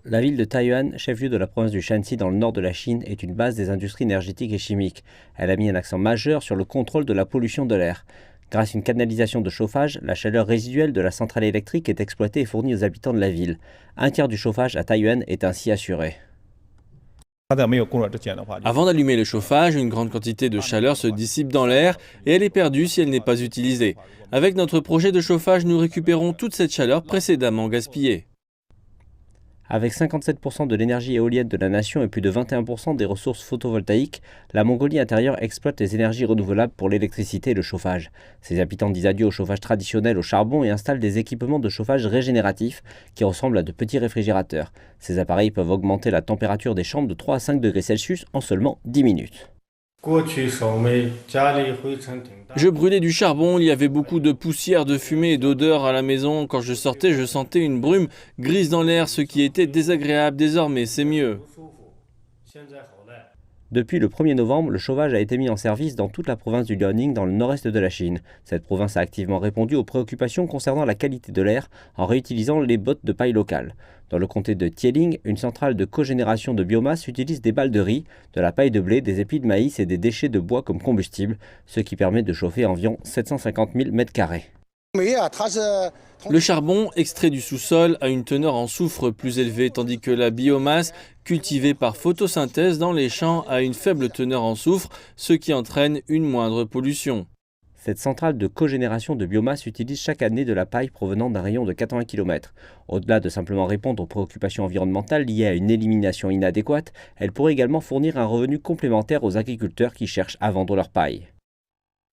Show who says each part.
Speaker 1: La ville de Taiyuan, chef-lieu de la province du Shanxi dans le nord de la Chine, est une base des industries énergétiques et chimiques. Elle a mis un accent majeur sur le contrôle de la pollution de l'air. Grâce à une canalisation de chauffage, la chaleur résiduelle de la centrale électrique est exploitée et fournie aux habitants de la ville. Un tiers du chauffage à Taiyuan est ainsi assuré.
Speaker 2: Avant d'allumer le chauffage, une grande quantité de chaleur se dissipe dans l'air et elle est perdue si elle n'est pas utilisée. Avec notre projet de chauffage, nous récupérons toute cette chaleur précédemment gaspillée.
Speaker 1: Avec 57% de l'énergie éolienne de la nation et plus de 21% des ressources photovoltaïques, la Mongolie intérieure exploite les énergies renouvelables pour l'électricité et le chauffage. Ses habitants disent adieu au chauffage traditionnel au charbon et installent des équipements de chauffage régénératifs qui ressemblent à de petits réfrigérateurs. Ces appareils peuvent augmenter la température des chambres de 3 à 5 degrés Celsius en seulement 10 minutes.
Speaker 2: Je brûlais du charbon, il y avait beaucoup de poussière, de fumée et d'odeur à la maison. Quand je sortais, je sentais une brume grise dans l'air, ce qui était désagréable. Désormais, c'est mieux.
Speaker 1: Depuis le 1er novembre, le chauffage a été mis en service dans toute la province du Liaoning dans le nord-est de la Chine. Cette province a activement répondu aux préoccupations concernant la qualité de l'air en réutilisant les bottes de paille locales. Dans le comté de Tieling, une centrale de cogénération de biomasse utilise des balles de riz, de la paille de blé, des épis de maïs et des déchets de bois comme combustible, ce qui permet de chauffer environ 750 000 m².
Speaker 2: Le charbon, extrait du sous-sol, a une teneur en soufre plus élevée, tandis que la biomasse, cultivée par photosynthèse dans les champs, a une faible teneur en soufre, ce qui entraîne une moindre pollution.
Speaker 1: Cette centrale de cogénération de biomasse utilise chaque année de la paille provenant d'un rayon de 80 km. Au-delà de simplement répondre aux préoccupations environnementales liées à une élimination inadéquate, elle pourrait également fournir un revenu complémentaire aux agriculteurs qui cherchent à vendre leur paille.